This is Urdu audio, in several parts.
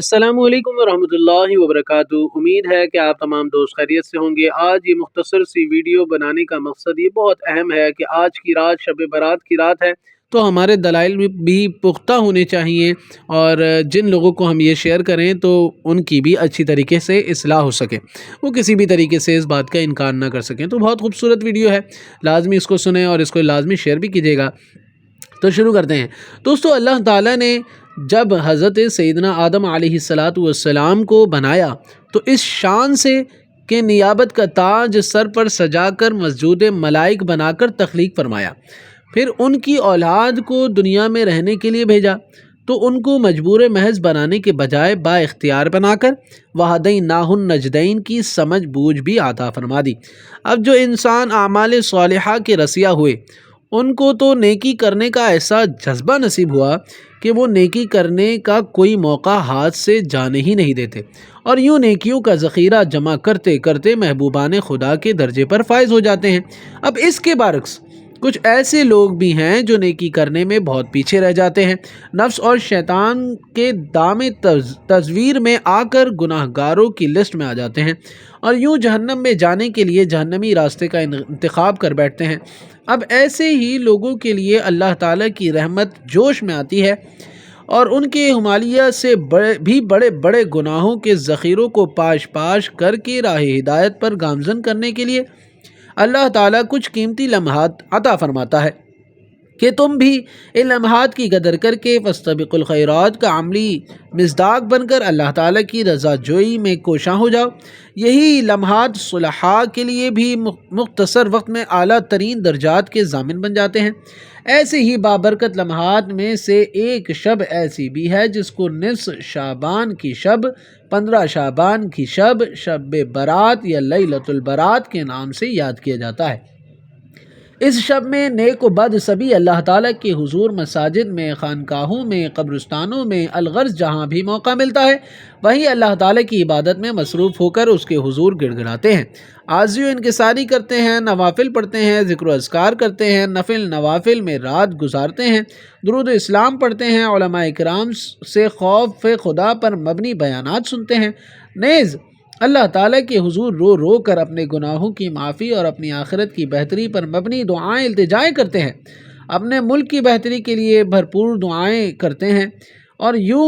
السلام علیکم ورحمۃ اللہ وبرکاتہ۔ امید ہے کہ آپ تمام دوست خیریت سے ہوں گے۔ آج یہ مختصر سی ویڈیو بنانے کا مقصد یہ بہت اہم ہے کہ آج کی رات شب برات کی رات ہے، تو ہمارے دلائل بھی پختہ ہونے چاہیے، اور جن لوگوں کو ہم یہ شیئر کریں تو ان کی بھی اچھی طریقے سے اصلاح ہو سکے، وہ کسی بھی طریقے سے اس بات کا انکار نہ کر سکیں۔ تو بہت خوبصورت ویڈیو ہے، لازمی اس کو سنیں اور اس کو لازمی شیئر بھی کیجیے گا۔ تو شروع کرتے ہیں دوستو۔ اللہ تعالیٰ نے جب حضرت سیدنا آدم علیہ السلام کو بنایا تو اس شان سے کہ نیابت کا تاج سر پر سجا کر مسجود ملائک بنا کر تخلیق فرمایا، پھر ان کی اولاد کو دنیا میں رہنے کے لیے بھیجا تو ان کو مجبور محض بنانے کے بجائے با اختیار بنا کر وہدیناہ النجدین کی سمجھ بوجھ بھی عطا فرما دی۔ اب جو انسان اعمال صالحہ کے رسیا ہوئے، ان کو تو نیکی کرنے کا ایسا جذبہ نصیب ہوا کہ وہ نیکی کرنے کا کوئی موقع ہاتھ سے جانے ہی نہیں دیتے، اور یوں نیکیوں کا ذخیرہ جمع کرتے کرتے محبوبان خدا کے درجے پر فائز ہو جاتے ہیں۔ اب اس کے برعکس کچھ ایسے لوگ بھی ہیں جو نیکی کرنے میں بہت پیچھے رہ جاتے ہیں، نفس اور شیطان کے دام تزویر میں آ کر گناہ گاروں کی لسٹ میں آ جاتے ہیں، اور یوں جہنم میں جانے کے لیے جہنمی راستے کا انتخاب کر بیٹھتے ہیں۔ اب ایسے ہی لوگوں کے لیے اللہ تعالیٰ کی رحمت جوش میں آتی ہے، اور ان کے ہمالیہ سے بڑے بڑے گناہوں کے ذخیروں کو پاش پاش کر کے راہ ہدایت پر گامزن کرنے کے لیے اللہ تعالیٰ کچھ قیمتی لمحات عطا فرماتا ہے کہ تم بھی ان لمحات کی قدر کر کے فاستبقوا الخیرات کا عملی مصداق بن کر اللہ تعالیٰ کی رضا جوئی میں کوشاں ہو جاؤ۔ یہی لمحات صلحاء کے لیے بھی مختصر وقت میں اعلیٰ ترین درجات کے ضامن بن جاتے ہیں۔ ایسے ہی بابرکت لمحات میں سے ایک شب ایسی بھی ہے جس کو نصف شعبان کی شب، 15 شعبان کی شب، شب برات یا لیلۃ البرات کے نام سے یاد کیا جاتا ہے۔ اس شب میں نیک و بد سبھی اللہ تعالیٰ کے حضور مساجد میں، خانقاہوں میں، قبرستانوں میں، الغرض جہاں بھی موقع ملتا ہے وہیں اللہ تعالیٰ کی عبادت میں مصروف ہو کر اس کے حضور گڑ گڑاتے ہیں، عاجزی و انکساری کرتے ہیں، نوافل پڑھتے ہیں، ذکر و اذکار کرتے ہیں، نفل نوافل میں رات گزارتے ہیں، درود و اسلام پڑھتے ہیں، علماء کرام سے خوف خدا پر مبنی بیانات سنتے ہیں، نیز اللہ تعالیٰ کے حضور رو رو کر اپنے گناہوں کی معافی اور اپنی آخرت کی بہتری پر مبنی دعائیں التجائیں کرتے ہیں، اپنے ملک کی بہتری کے لیے بھرپور دعائیں کرتے ہیں، اور یوں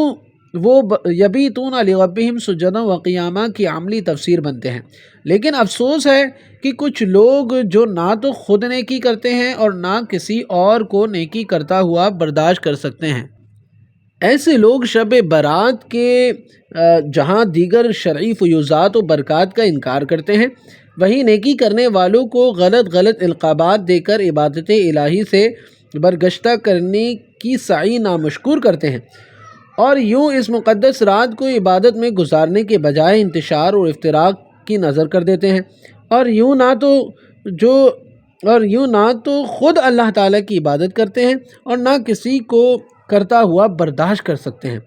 وہ یبیتون لربہم سجدا و قیاما کی عملی تفسیر بنتے ہیں۔ لیکن افسوس ہے کہ کچھ لوگ جو نہ تو خود نیکی کرتے ہیں اور نہ کسی اور کو نیکی کرتا ہوا برداشت کر سکتے ہیں، ایسے لوگ شب برات کے جہاں دیگر شرعی فیوزات و برکات کا انکار کرتے ہیں، وہیں نیکی کرنے والوں کو غلط القابات دے کر عبادت الہی سے برگشتہ کرنے کی سعی نامشکور کرتے ہیں، اور یوں اس مقدس رات کو عبادت میں گزارنے کے بجائے انتشار اور افتراق کی نظر کر دیتے ہیں، اور یوں نہ تو خود اللہ تعالیٰ کی عبادت کرتے ہیں اور نہ کسی کو کرتا ہوا برداشت کر سکتے ہیں۔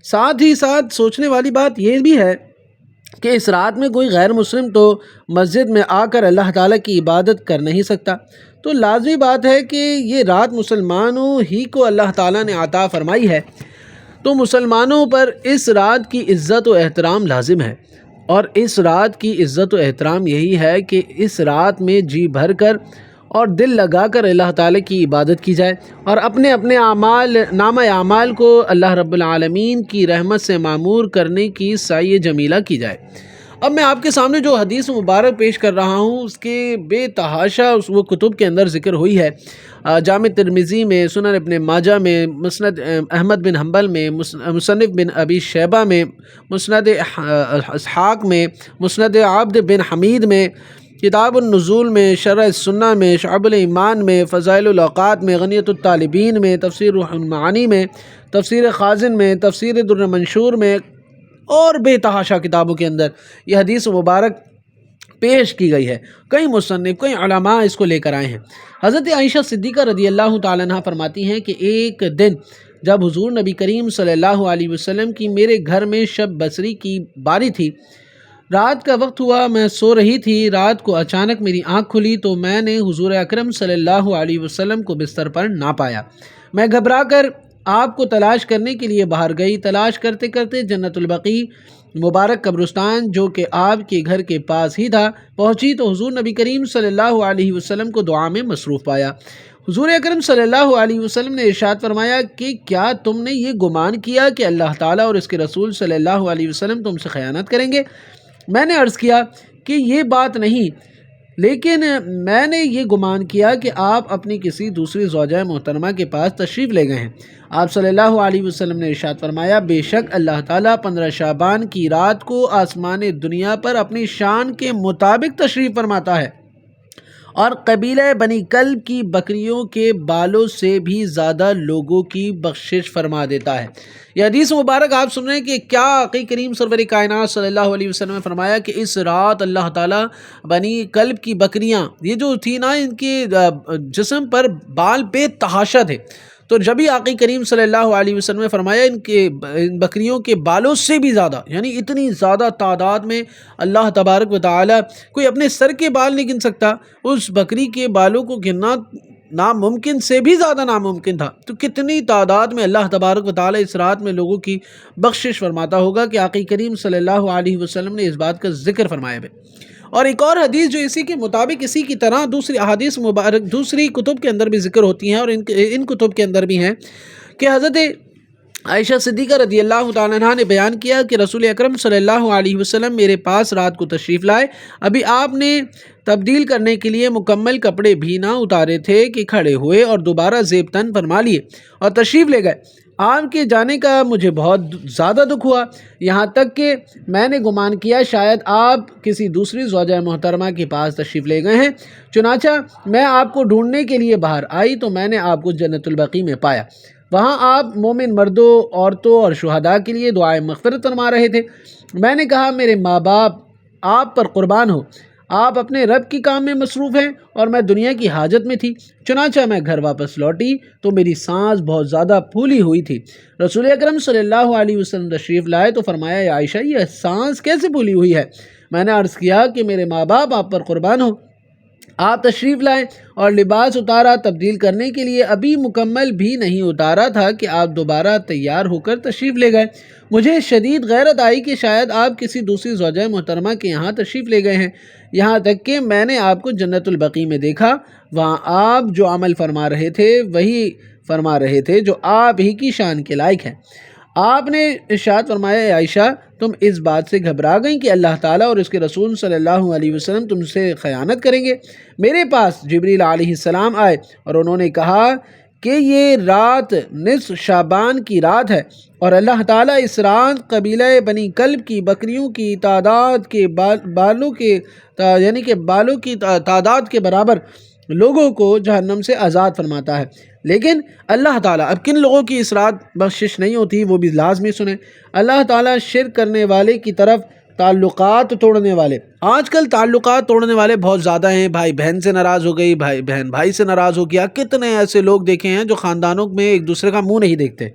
ساتھ ہی ساتھ سوچنے والی بات یہ بھی ہے کہ اس رات میں کوئی غیر مسلم تو مسجد میں آ کر اللہ تعالیٰ کی عبادت کر نہیں سکتا، تو لازمی بات ہے کہ یہ رات مسلمانوں ہی کو اللہ تعالیٰ نے عطا فرمائی ہے، تو مسلمانوں پر اس رات کی عزت و احترام لازم ہے، اور اس رات کی عزت و احترام یہی ہے کہ اس رات میں جی بھر کر اور دل لگا کر اللہ تعالیٰ کی عبادت کی جائے، اور اپنے نامہ اعمال کو اللہ رب العالمین کی رحمت سے معمور کرنے کی سعی جمیلہ کی جائے۔ اب میں آپ کے سامنے جو حدیث مبارک پیش کر رہا ہوں اس کے بے تحاشا وہ کتب کے اندر ذکر ہوئی ہے، جامع ترمذی میں، سنن ابن ماجہ میں، مسند احمد بن حنبل میں، مصنف بن ابی شیبہ میں، مسند اسحاق میں، مسند عبد بن حمید میں، کتاب النزول میں، شرح السنہ میں، شعب الایمان میں، فضائل الاوقات میں، غنیۃ الطالبین میں، تفسیر روح المعانی میں، تفسیر خازن میں، تفسیر در منشور میں، اور بے تحاشا کتابوں کے اندر یہ حدیث مبارک پیش کی گئی ہے۔ کئی مصنف، کئی علماء اس کو لے کر آئے ہیں۔ حضرت عائشہ صدیقہ رضی اللہ تعالیٰ عنہ فرماتی ہیں کہ ایک دن جب حضور نبی کریم صلی اللہ علیہ وسلم کی میرے گھر میں شب بصری کی باری تھی، رات کا وقت ہوا، میں سو رہی تھی، رات کو اچانک میری آنکھ کھلی تو میں نے حضور اکرم صلی اللہ علیہ وسلم کو بستر پر نہ پایا۔ میں گھبرا کر آپ کو تلاش کرنے کے لیے باہر گئی۔ تلاش کرتے کرتے جنت البقیع مبارک قبرستان جو کہ آپ کے گھر کے پاس ہی تھا پہنچی تو حضور نبی کریم صلی اللہ علیہ وسلم کو دعا میں مصروف پایا۔ حضور اکرم صلی اللہ علیہ وسلم نے ارشاد فرمایا کہ کیا تم نے یہ گمان کیا کہ اللہ تعالیٰ اور اس کے رسول صلی اللہ علیہ وسلم تم سے خیانت کریں گے؟ میں نے عرض کیا کہ یہ بات نہیں، لیکن میں نے یہ گمان کیا کہ آپ اپنی کسی دوسری زوجہ محترمہ کے پاس تشریف لے گئے ہیں۔ آپ صلی اللہ علیہ وسلم نے ارشاد فرمایا بے شک اللہ تعالیٰ 15 شعبان کی رات کو آسمان دنیا پر اپنی شان کے مطابق تشریف فرماتا ہے اور قبیلہ بنی کلب کی بکریوں کے بالوں سے بھی زیادہ لوگوں کی بخشش فرما دیتا ہے۔ یہ حدیث مبارک آپ سن رہے ہیں کہ کیا آقا کریم سرور کائنات صلی اللہ علیہ وسلم نے فرمایا کہ اس رات اللہ تعالیٰ بنی کلب کی بکریاں یہ جو تھی نا ان کے جسم پر بال بے تحاشا تھے، تو جب ہی آقا کریم صلی اللہ علیہ وسلم نے فرمایا ان بکریوں کے بالوں سے بھی زیادہ، یعنی اتنی زیادہ تعداد میں اللہ تبارک و تعالی کوئی اپنے سر کے بال نہیں گن سکتا، اس بکری کے بالوں کو گننا ناممکن سے بھی زیادہ ناممکن تھا، تو کتنی تعداد میں اللہ تبارک و تعالی اس رات میں لوگوں کی بخشش فرماتا ہوگا کہ آقا کریم صلی اللہ علیہ وسلم نے اس بات کا ذکر فرمایا ہے۔ اور ایک اور حدیث جو اسی کے مطابق اسی کی طرح دوسری احادیث مبارک دوسری کتب کے اندر بھی ذکر ہوتی ہیں اور ان کتب کے اندر بھی ہیں کہ حضرت عائشہ صدیقہ رضی اللہ تعالیٰ عنہ نے بیان کیا کہ رسول اکرم صلی اللہ علیہ وسلم میرے پاس رات کو تشریف لائے، ابھی آپ نے تبدیل کرنے کے لیے مکمل کپڑے بھی نہ اتارے تھے کہ کھڑے ہوئے اور دوبارہ زیب تن فرما لیے اور تشریف لے گئے۔ آپ کے جانے کا مجھے بہت زیادہ دکھ ہوا، یہاں تک کہ میں نے گمان کیا شاید آپ کسی دوسری زوجہ محترمہ کے پاس تشریف لے گئے ہیں۔ چنانچہ میں آپ کو ڈھونڈنے کے لیے باہر آئی تو میں نے آپ کو جنت البقیع میں پایا، وہاں آپ مومن مردوں، عورتوں اور شہداء کے لیے دعائیں مغفرت فرما رہے تھے۔ میں نے کہا میرے ماں باپ آپ پر قربان ہو، آپ اپنے رب کی کام میں مصروف ہیں اور میں دنیا کی حاجت میں تھی۔ چنانچہ میں گھر واپس لوٹی تو میری سانس بہت زیادہ پھولی ہوئی تھی۔ رسول اکرم صلی اللہ علیہ وسلم تشریف لائے تو فرمایا یا عائشہ یہ سانس کیسے پھولی ہوئی ہے؟ میں نے عرض کیا کہ میرے ماں باپ آپ پر قربان ہو، آپ تشریف لائے اور لباس اتارا، تبدیل کرنے کے لیے ابھی مکمل بھی نہیں اتارا تھا کہ آپ دوبارہ تیار ہو کر تشریف لے گئے۔ مجھے شدید غیرت آئی کہ شاید آپ کسی دوسری زوجہ محترمہ کے یہاں تشریف لے گئے ہیں، یہاں تک کہ میں نے آپ کو جنت البقیع میں دیکھا، وہاں آپ جو عمل فرما رہے تھے وہی فرما رہے تھے جو آپ ہی کی شان کے لائق ہے۔ آپ نے ارشاد فرمایا عائشہ تم اس بات سے گھبرا گئیں کہ اللہ تعالیٰ اور اس کے رسول صلی اللہ علیہ وسلم تم سے خیانت کریں گے؟ میرے پاس جبریل علیہ السلام آئے اور انہوں نے کہا کہ یہ رات نصف شعبان کی رات ہے اور اللہ تعالیٰ اس رات قبیلہ بنی کلب کی بکریوں کی تعداد کے بالوں کی تعداد کے برابر لوگوں کو جہنم سے آزاد فرماتا ہے۔ لیکن اللہ تعالیٰ اب کن لوگوں کی اس رات بخشش نہیں ہوتی وہ بھی لازمی سنیں۔ اللہ تعالیٰ شرک کرنے والے کی طرف تعلقات توڑنے والے، آج کل تعلقات توڑنے والے بہت زیادہ ہیں، بھائی بہن سے ناراض ہو گئی، بھائی بہن بھائی سے ناراض ہو گیا، کتنے ایسے لوگ دیکھے ہیں جو خاندانوں میں ایک دوسرے کا منہ نہیں دیکھتے۔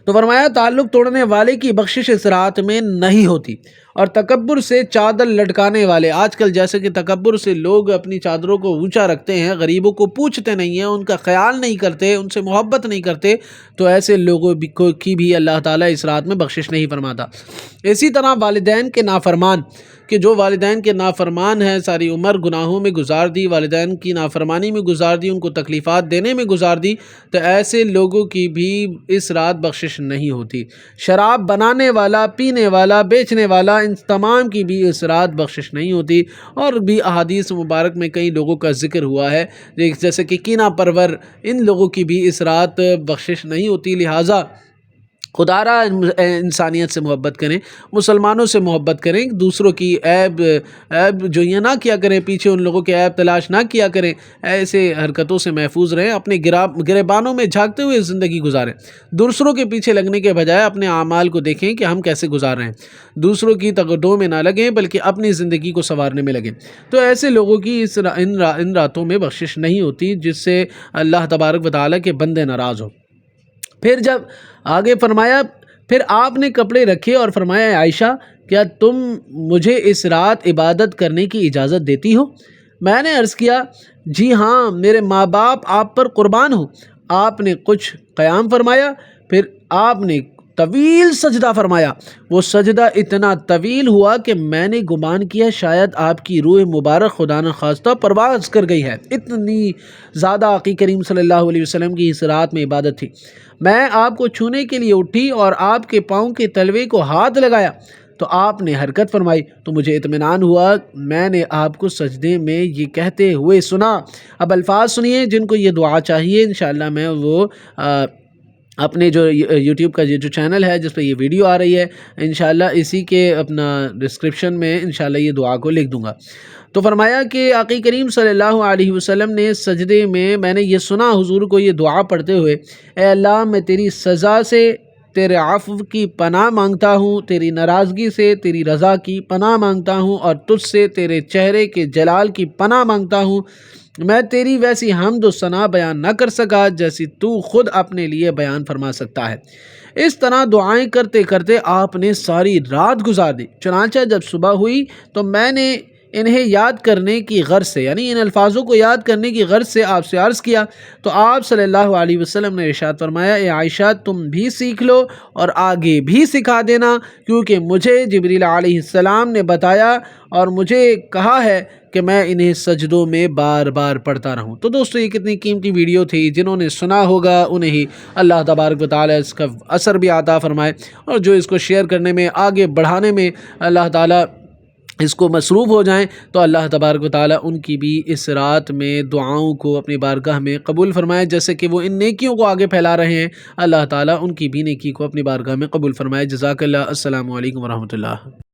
تو فرمایا تعلق توڑنے والے کی بخشش اس رات میں نہیں ہوتی، اور تکبر سے چادر لٹکانے والے، آج کل جیسے کہ تکبر سے لوگ اپنی چادروں کو اونچا رکھتے ہیں، غریبوں کو پوچھتے نہیں ہیں، ان کا خیال نہیں کرتے، ان سے محبت نہیں کرتے، تو ایسے لوگوں کی بھی اللہ تعالیٰ اس رات میں بخشش نہیں فرماتا۔ اسی طرح والدین کے نافرمان، کہ جو والدین کے نافرمان ہیں ساری عمر گناہوں میں گزار دی، والدین کی نافرمانی میں گزار دی، ان کو تکلیفات دینے میں گزار دی، تو ایسے لوگوں کی بھی اس رات بخشش نہیں ہوتی۔ شراب بنانے والا، پینے والا، بیچنے والا، ان تمام کی بھی اس رات بخشش نہیں ہوتی۔ اور بھی احادیث مبارک میں کئی لوگوں کا ذکر ہوا ہے جیسے کہ کینہ پرور، ان لوگوں کی بھی اس رات بخشش نہیں ہوتی۔ لہٰذا خدا را انسانیت سے محبت کریں، مسلمانوں سے محبت کریں، دوسروں کی عیب جو یہ نہ کیا کریں، پیچھے ان لوگوں کے عیب تلاش نہ کیا کریں، ایسے حرکتوں سے محفوظ رہیں، اپنے گریبانوں میں جھانکتے ہوئے زندگی گزاریں، دوسروں کے پیچھے لگنے کے بجائے اپنے اعمال کو دیکھیں کہ ہم کیسے گزار رہے ہیں، دوسروں کی تقدوں میں نہ لگیں بلکہ اپنی زندگی کو سنوارنے میں لگیں۔ تو ایسے لوگوں کی ان راتوں میں بخشش نہیں ہوتی جس سے اللہ تبارک و تعالیٰ کے بندے ناراض ہو۔ پھر جب آگے فرمایا پھر آپ نے کپڑے رکھے اور فرمایا عائشہ کیا تم مجھے اس رات عبادت کرنے کی اجازت دیتی ہو؟ میں نے عرض کیا جی ہاں، میرے ماں باپ آپ پر قربان ہو، آپ نے کچھ قیام فرمایا، پھر آپ نے طویل سجدہ فرمایا۔ وہ سجدہ اتنا طویل ہوا کہ میں نے گمان کیا شاید آپ کی روح مبارک خدا نخواستہ پرواز کر گئی ہے، اتنی زیادہ آقی کریم صلی اللہ علیہ وسلم کی اس رات میں عبادت تھی۔ میں آپ کو چھونے کے لیے اٹھی اور آپ کے پاؤں کے تلوے کو ہاتھ لگایا تو آپ نے حرکت فرمائی، تو مجھے اطمینان ہوا۔ میں نے آپ کو سجدے میں یہ کہتے ہوئے سنا۔ اب الفاظ سنیے، جن کو یہ دعا چاہیے انشاءاللہ میں وہ اپنے جو یوٹیوب کا جو چینل ہے جس پہ یہ ویڈیو آ رہی ہے، انشاءاللہ اسی کے اپنا ڈسکرپشن میں انشاءاللہ یہ دعا کو لکھ دوں گا۔ تو فرمایا کہ آقی کریم صلی اللہ علیہ وسلم نے سجدے میں نے یہ سنا حضور کو یہ دعا پڑھتے ہوئے، اے اللہ میں تیری سزا سے تیرے عفو کی پناہ مانگتا ہوں، تیری ناراضگی سے تیری رضا کی پناہ مانگتا ہوں، اور تجھ سے تیرے چہرے کے جلال کی پناہ مانگتا ہوں۔ میں تیری ویسی حمد و ثنا بیان نہ کر سکا جیسی تو خود اپنے لیے بیان فرما سکتا ہے۔ اس طرح دعائیں کرتے کرتے آپ نے ساری رات گزار دی۔ چنانچہ جب صبح ہوئی تو میں نے انہیں یاد کرنے کی غرض سے، یعنی ان الفاظوں کو یاد کرنے کی غرض سے آپ سے عرض کیا، تو آپ صلی اللہ علیہ وسلم نے ارشاد فرمایا، اے عائشہ تم بھی سیکھ لو اور آگے بھی سکھا دینا، کیونکہ مجھے جبریل علیہ السلام نے بتایا اور مجھے کہا ہے کہ میں انہیں سجدوں میں بار بار پڑھتا رہوں۔ تو دوستو یہ کتنی قیمتی ویڈیو تھی، جنہوں نے سنا ہوگا انہیں ہی اللہ تبارک و تعالیٰ اس کا اثر بھی عطا فرمائے، اور جو اس کو شیئر کرنے میں آگے بڑھانے میں اللہ تعالیٰ اس کو مصروف ہو جائیں، تو اللہ تبارک و تعالیٰ ان کی بھی اس رات میں دعاؤں کو اپنی بارگاہ میں قبول فرمائے، جیسے کہ وہ ان نیکیوں کو آگے پھیلا رہے ہیں، اللہ تعالیٰ ان کی بھی نیکی کو اپنی بارگاہ میں قبول فرمائے۔ جزاک اللہ۔ السلام علیکم ورحمۃ اللہ۔